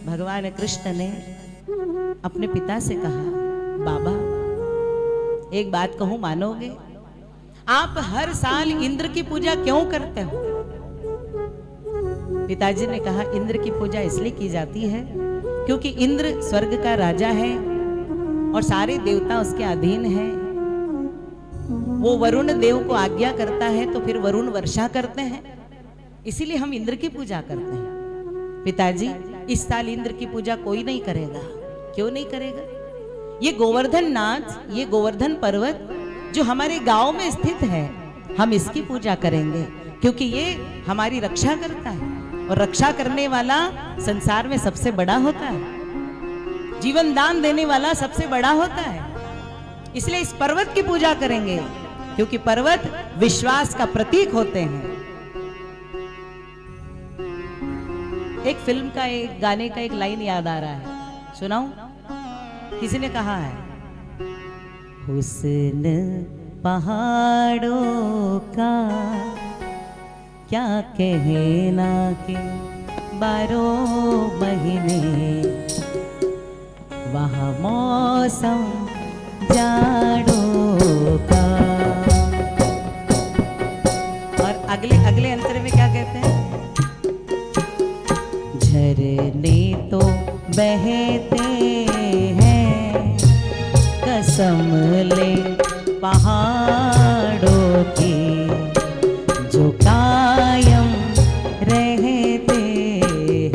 भगवान कृष्ण ने अपने पिता से कहा, बाबा एक बात कहूं, मानोगे? आप हर साल इंद्र की पूजा क्यों करते हो? पिताजी ने कहा, इंद्र की पूजा इसलिए की जाती है क्योंकि इंद्र स्वर्ग का राजा है और सारे देवता उसके अधीन हैं। वो वरुण देव को आज्ञा करता है तो फिर वरुण वर्षा करते हैं, इसीलिए हम इंद्र की पूजा करते हैं। पिताजी, इस साल इंद्र की पूजा कोई नहीं करेगा। क्यों नहीं करेगा? ये गोवर्धन नाथ, ये गोवर्धन पर्वत जो हमारे गांव में स्थित है, हम इसकी पूजा करेंगे क्योंकि ये हमारी रक्षा करता है और रक्षा करने वाला संसार में सबसे बड़ा होता है, जीवन दान देने वाला सबसे बड़ा होता है। इसलिए इस पर्वत की पूजा करेंगे क्योंकि पर्वत विश्वास का प्रतीक होते हैं। एक फिल्म का, एक गाने का एक लाइन याद आ रहा है, सुनाऊं? किसी ने कहा है, हुस्न पहाड़ों का क्या कहना के 12 महीने, वहाँ मौसम जाड़ों का। और अगले अंतर में क्या कहते हैं? झरने तो बहते हैं, कसम ले पहाड़ों की, जो कायम रहते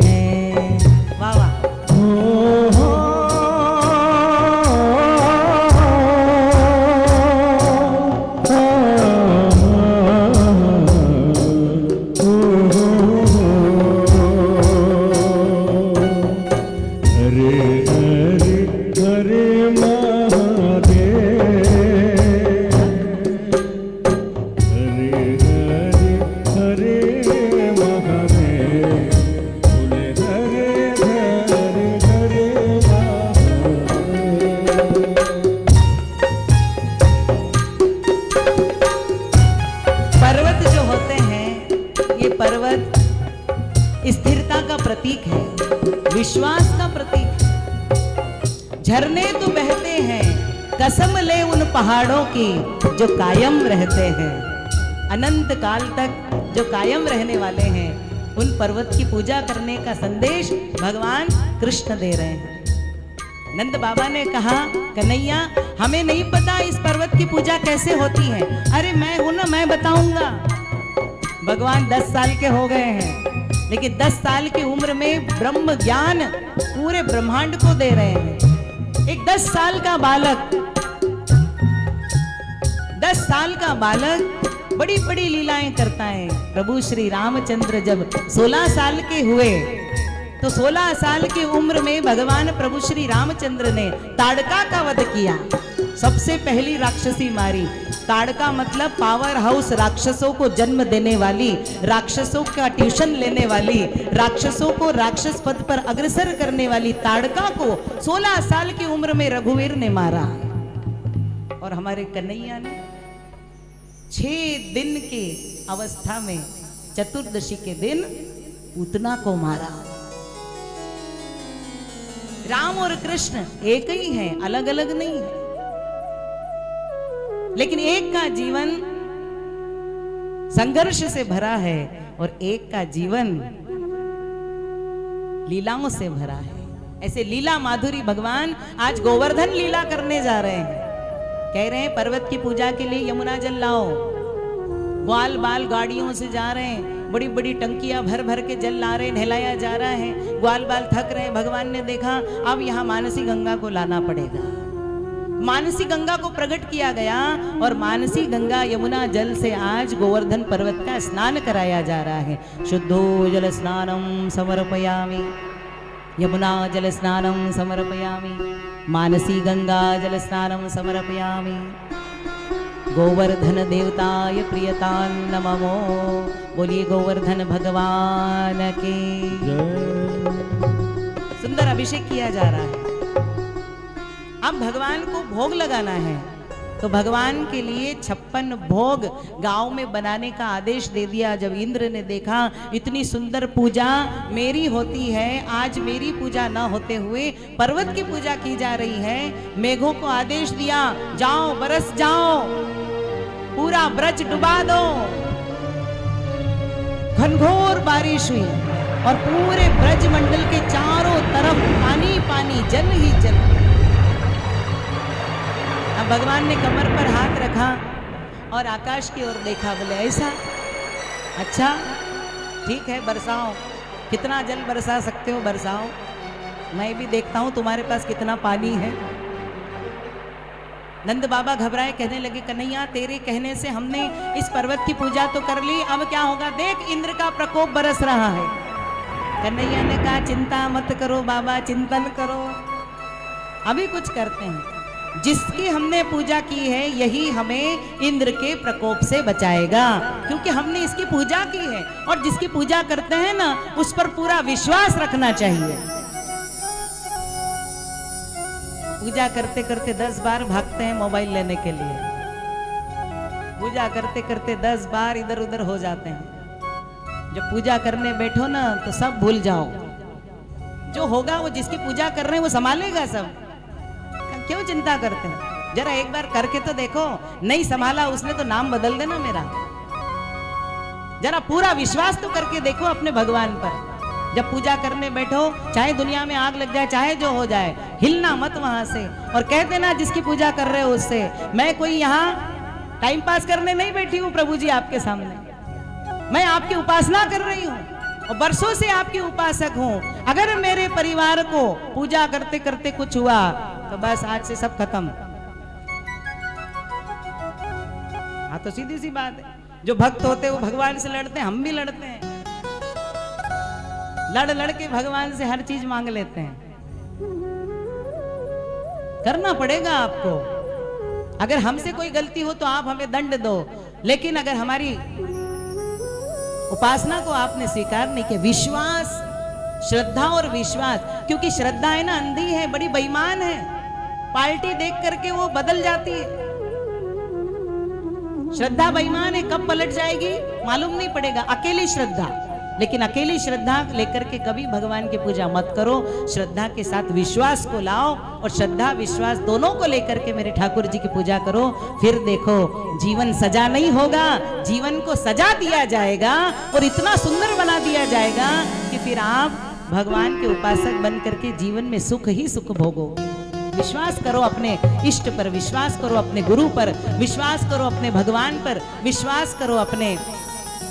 हैं। वाह वाह। स्थिरता का प्रतीक है, विश्वास का प्रतीक है। झरने तो बहते हैं, कसम ले उन पहाड़ों की जो कायम रहते हैं, अनंत काल तक जो कायम रहने वाले हैं। उन पर्वत की पूजा करने का संदेश भगवान कृष्ण दे रहे हैं। नंद बाबा ने कहा, कन्हैया हमें नहीं पता इस पर्वत की पूजा कैसे होती है। अरे मैं हूं ना, मैं बताऊंगा। भगवान 10 साल के हो गए हैं, लेकिन 10 साल की उम्र में ब्रह्म ज्ञान पूरे ब्रह्मांड को दे रहे हैं। एक 10 साल का बालक, 10 साल का बालक बड़ी बड़ी लीलाएं करता है। प्रभु श्री रामचंद्र जब 16 साल के हुए तो 16 साल की उम्र में भगवान प्रभु श्री रामचंद्र ने ताड़का का वध किया। सबसे पहली राक्षसी मारी। ताड़का मतलब पावर हाउस, राक्षसों को जन्म देने वाली, राक्षसों का ट्यूशन लेने वाली, राक्षसों को राक्षस पद पर अग्रसर करने वाली ताड़का को 16 साल की उम्र में रघुवीर ने मारा। और हमारे कन्हैया ने 6 दिन की अवस्था में, चतुर्दशी के दिन पूतना को मारा। राम और कृष्ण एक ही हैं, अलग अलग नहीं है, लेकिन एक का जीवन संघर्ष से भरा है और एक का जीवन लीलाओं से भरा है। ऐसे लीला माधुरी भगवान आज गोवर्धन लीला करने जा रहे हैं। कह रहे हैं पर्वत की पूजा के लिए यमुना जल लाओ। ग्वाल बाल गाड़ियों से जा रहे हैं, बड़ी बड़ी टंकियां भर भर के जल ला रहे, नहलाया जा रहा है। ग्वाल बाल थक रहे हैं। भगवान ने देखा अब यहाँ मानसी गंगा को लाना पड़ेगा। मानसी गंगा को प्रकट किया गया और मानसी गंगा यमुना जल से आज गोवर्धन पर्वत का स्नान कराया जा रहा है। शुद्धो जल स्नानम समर्पयामि, यमुना जल स्नानम समर्पयामि, मानसी गंगा जल स्नानम समर्पयामि। गोवर्धन देवताय प्रियतां नमो। बोलिए गोवर्धन भगवान के। सुंदर अभिषेक किया जा रहा है। अब भगवान को भोग लगाना है। तो भगवान के लिए 56 भोग गांव में बनाने का आदेश दे दिया। जब इंद्र ने देखा इतनी सुंदर पूजा मेरी होती है, आज मेरी पूजा न होते हुए पर्वत की पूजा की जा रही है, मेघों को आदेश दिया जाओ बरस जाओ, पूरा ब्रज डुबा दो। घनघोर बारिश हुई और पूरे ब्रज मंडल के चारों तरफ पानी पानी, जल ही जल। अब भगवान ने कमर पर हाथ रखा और आकाश की ओर देखा, बोले ऐसा, अच्छा ठीक है बरसाओ, कितना जल बरसा सकते हो बरसाओ, मैं भी देखता हूं तुम्हारे पास कितना पानी है। नंद बाबा घबराए, कहने लगे कन्हैया तेरे कहने से हमने इस पर्वत की पूजा तो कर ली, अब क्या होगा, देख इंद्र का प्रकोप बरस रहा है। कन्हैया ने कहा चिंता मत करो बाबा, चिंतन करो, अभी कुछ करते हैं, जिसकी हमने पूजा की है यही हमें इंद्र के प्रकोप से बचाएगा, क्योंकि हमने इसकी पूजा की है। और जिसकी पूजा करते हैं ना उस पर पूरा विश्वास रखना चाहिए। पूजा करते करते 10 बार भागते हैं मोबाइल लेने के लिए, पूजा करते करते 10 बार इधर उधर हो जाते हैं। जब पूजा करने बैठो ना तो सब भूल जाओ, जो होगा वो जिसकी पूजा कर रहे हैं वो संभालेगा सब, क्यों चिंता करते हैं, जरा एक बार करके तो देखो, नहीं संभाला उसने तो नाम बदल देना मेरा। जरा पूरा विश्वास तो करके देखो अपने भगवान पर। जब पूजा करने बैठो, चाहे दुनिया में आग लग जाए, चाहे जो हो जाए, हिलना मत वहां से और कह देना जिसकी पूजा कर रहे हो उससे, मैं कोई यहाँ टाइम पास करने नहीं बैठी हूँ प्रभु जी आपके सामने, मैं आपकी उपासना कर रही हूँ और बरसों से आपकी उपासक हूँ। अगर मेरे परिवार को पूजा करते करते कुछ हुआ तो बस आज से सब खत्म। हाँ तो सीधी सी बात है, जो भक्त होते हैं वो भगवान से लड़ते हैं, हम भी लड़ते हैं, लड़ लड़ के भगवान से हर चीज मांग लेते हैं। करना पड़ेगा आपको, अगर हमसे कोई गलती हो तो आप हमें दंड दो, लेकिन अगर हमारी उपासना को आपने स्वीकार नहीं किया, विश्वास, श्रद्धा और विश्वास, क्योंकि श्रद्धा है ना अंधी है, बड़ी बेईमान है, पार्टी देख करके वो बदल जाती है। श्रद्धा बेईमान है, कब पलट जाएगी मालूम नहीं पड़ेगा। अकेली श्रद्धा, लेकिन अकेली श्रद्धा लेकर के कभी भगवान की पूजा मत करो, श्रद्धा के साथ विश्वास को लाओ और श्रद्धा विश्वास दोनों को लेकर के मेरे ठाकुर जी की पूजा करो। फिर देखो जीवन सजा नहीं होगा, जीवन को सजा दिया जाएगा और इतना सुंदर बना दिया जाएगा कि फिर आप भगवान के उपासक बन करके जीवन में सुख ही सुख भोगोगे। विश्वास करो अपने इष्ट पर, विश्वास करो अपने गुरु पर, विश्वास करो अपने भगवान पर, विश्वास करो अपने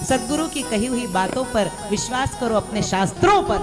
सद्गुरु की कही हुई बातों पर, विश्वास करो अपने शास्त्रों पर।